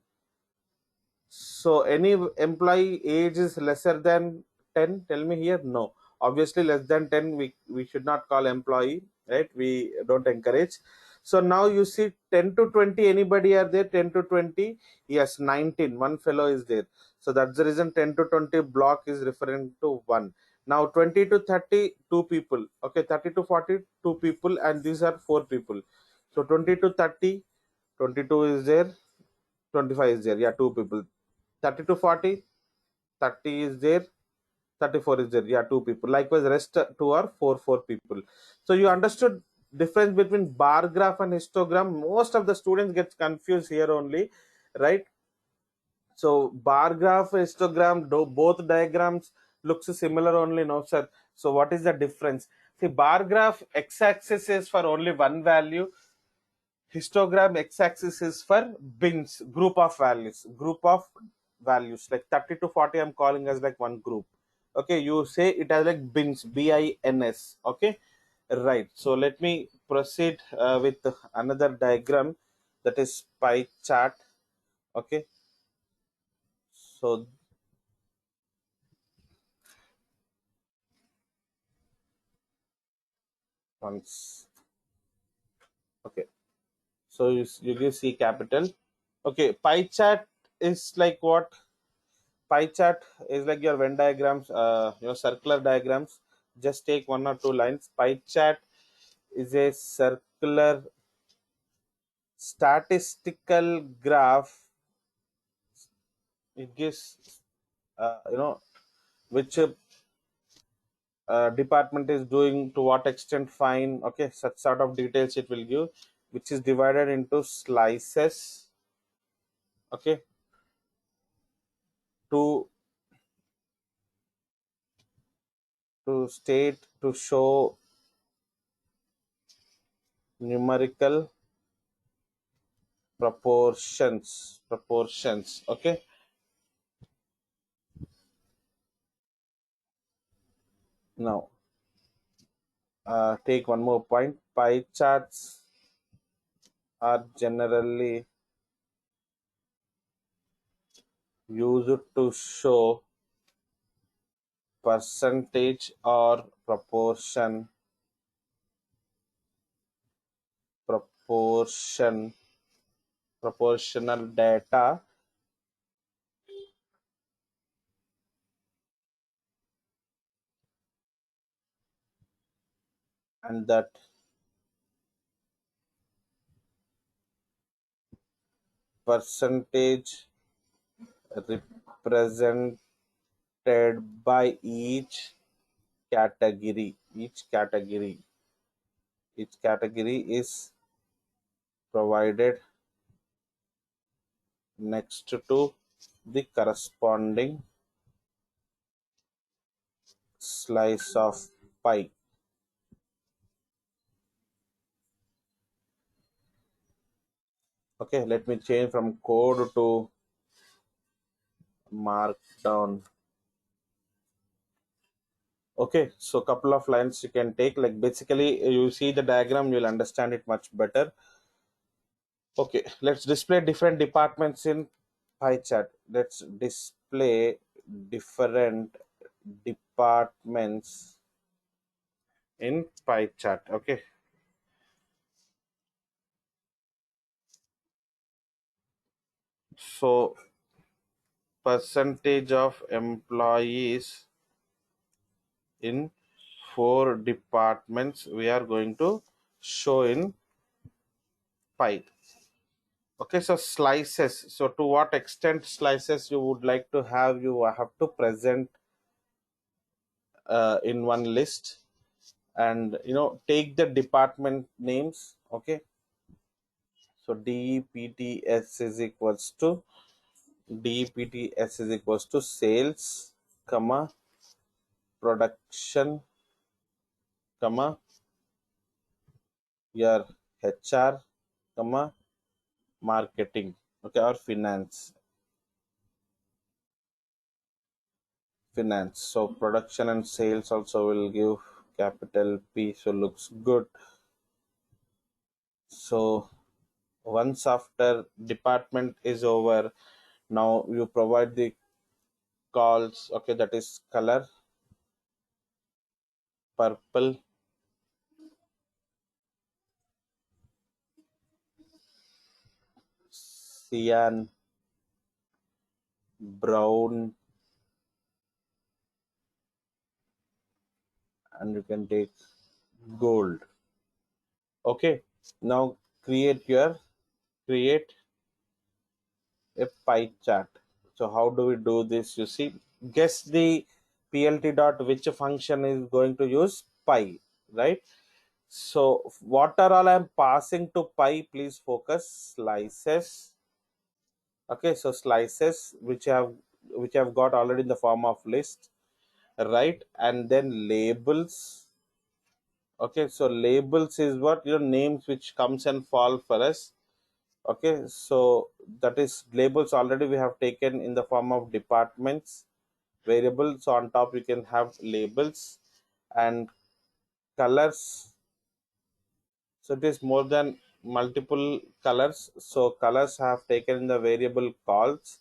So any employee age is lesser than 10? Tell me here. No. Obviously less than 10 we should not call employee, right? We don't encourage. So now you see 10 to 20, anybody are there? 10 to 20? Yes, 19. One fellow is there. So that's the reason 10 to 20 block is referring to 1. Now 20 to 30, two people. Okay, 30 to 40, two people, and these are four people. So 20 to 30, 22 is there, 25 is there. Yeah, two people. 30 to 40, 30 is there, 34 is there. Yeah, two people. Likewise, rest two are four people. So you understood difference between bar graph and histogram. Most of the students get confused here only, right? So bar graph, histogram, both diagrams looks similar only, no sir. So what is the difference? See, bar graph x-axis is for only one value. Histogram x-axis is for bins, group of values, like 30 to 40. I'm calling as like one group. Okay, you say it as like bins, bins. Okay, right. So let me proceed with another diagram, that is pie chart. Okay, so once, okay, so you give C capital. Okay, pie chart is like what? Pie chart is like your Venn diagrams, circular diagrams. Just take one or two lines. Pie chart is a circular statistical graph. It gives, which department is doing to what extent fine. Okay, such sort of details it will give, which is divided into slices. Okay, to state, to show numerical proportions. Okay, now take one more point. Pie charts are generally used to show percentage or proportion proportional data, and that percentage represented by category each category each category is provided next to the corresponding slice of pie. Okay, let me change from code to markdown. Okay, so couple of lines you can take, like basically you see the diagram, you'll understand it much better. Okay, let's display different departments in pie chart. Let's display different departments in pie chart. Okay, so percentage of employees in four departments we are going to show in pie. Okay, so slices, so to what extent slices you would like to have, you have to present in one list, and take the department names. Okay, so depts is equals to sales, comma, production, comma, your HR, comma, marketing. Okay, or finance. So production and sales also will give capital P, so looks good. So once after department is over, now you provide the calls. Okay, that is color, purple, cyan, brown, and you can take gold. Okay, now create a pie chart. So how do we do this? You see, guess the plt dot which function is going to use pi, right? So what are all I'm passing to pi? Please focus. Slices. Okay, so slices which have got already in the form of list, right? And then labels. Okay, so labels is what, names which comes and fall for us. Okay, so that is labels already we have taken in the form of departments variable. So on top you can have labels and colors. So it is more than multiple colors. So colors have taken in the variable calls.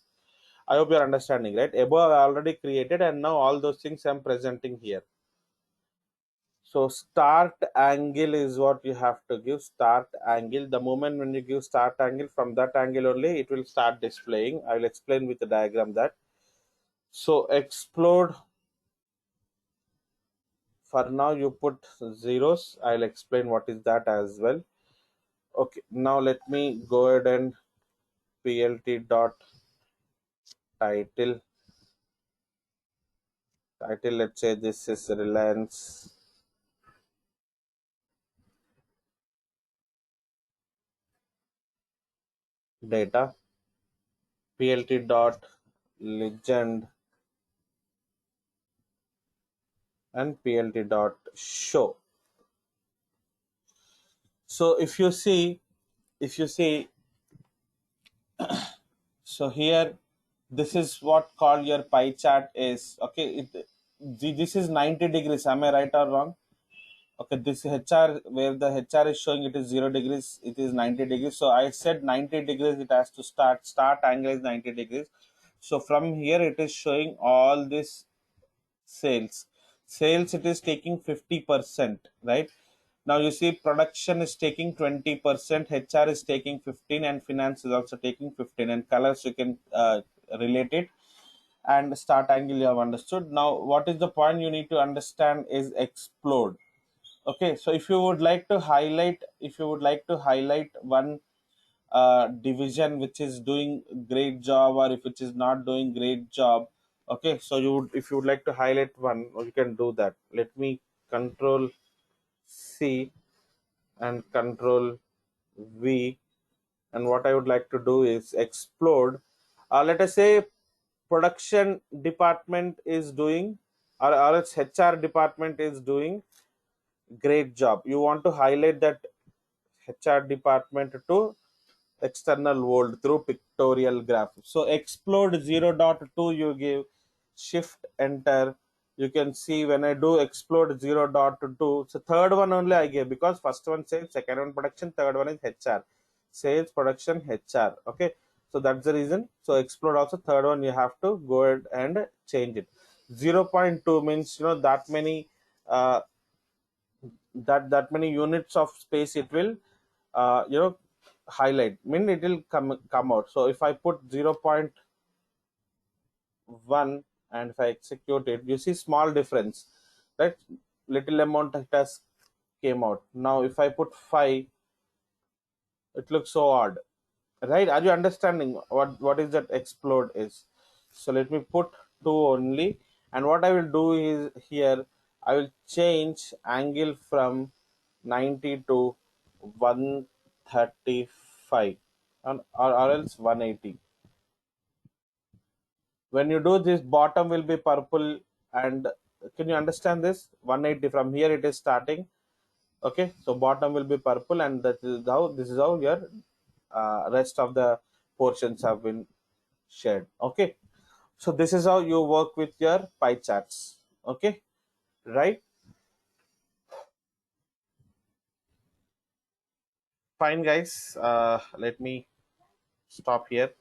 I hope you are understanding, right? Above I already created, and now all those things I'm presenting here. So start angle is what you have to give. Start angle. The moment when you give start angle, from that angle only it will start displaying. I will explain with the diagram that. So explode. For now you put zeros. I'll explain what is that as well. Okay. Now let me go ahead and plt dot title. Title. Let's say this is Reliance data. Plt dot legend and plt dot show. So if you see, so here this is what called your pie chart is. Okay, this is 90 degrees. Am I right or wrong? Okay, this HR where the HR is showing it is 0 degrees, it is 90 degrees. So I said 90 degrees it has to start angle is 90 degrees. So from here it is showing all this sales it is taking 50%, right? Now you see production is taking 20%, HR is taking 15, and finance is also taking 15, and colors you can relate it. And start angle you have understood. Now what is the point you need to understand is explode. Okay, so if you would like to highlight one division which is doing great job, or if it is not doing great job. Okay, so if you would like to highlight one, or you can do that. Let me control C and control V, and what I would like to do is explode. Let us say production department is doing, or its HR department is doing great job. You want to highlight that HR department to external world through pictorial graph. So explode 0.2 you give, shift enter. You can see when I do explode 0.2, so third one only I gave, because first one sales, second one production, third one is HR. Sales, production, HR. Okay, so that's the reason. So explode also third one you have to go ahead and change it. 0.2 means that many uh, that many units of space it will highlight, mean it will come out. So if I put 0.1 and if I execute it, you see small difference, right? Little amount it has came out. Now if I put 5, it looks so odd, right? Are you understanding what is that explode is? So let me put 2 only, and what I will do is here I will change angle from 90 to 135, or else 180. When you do this, bottom will be purple. And can you understand this? 180, from here it is starting. Okay, so bottom will be purple, and this is how your rest of the portions have been shared. Okay, so this is how you work with your pie charts. Okay, right? Fine, guys. Let me stop here.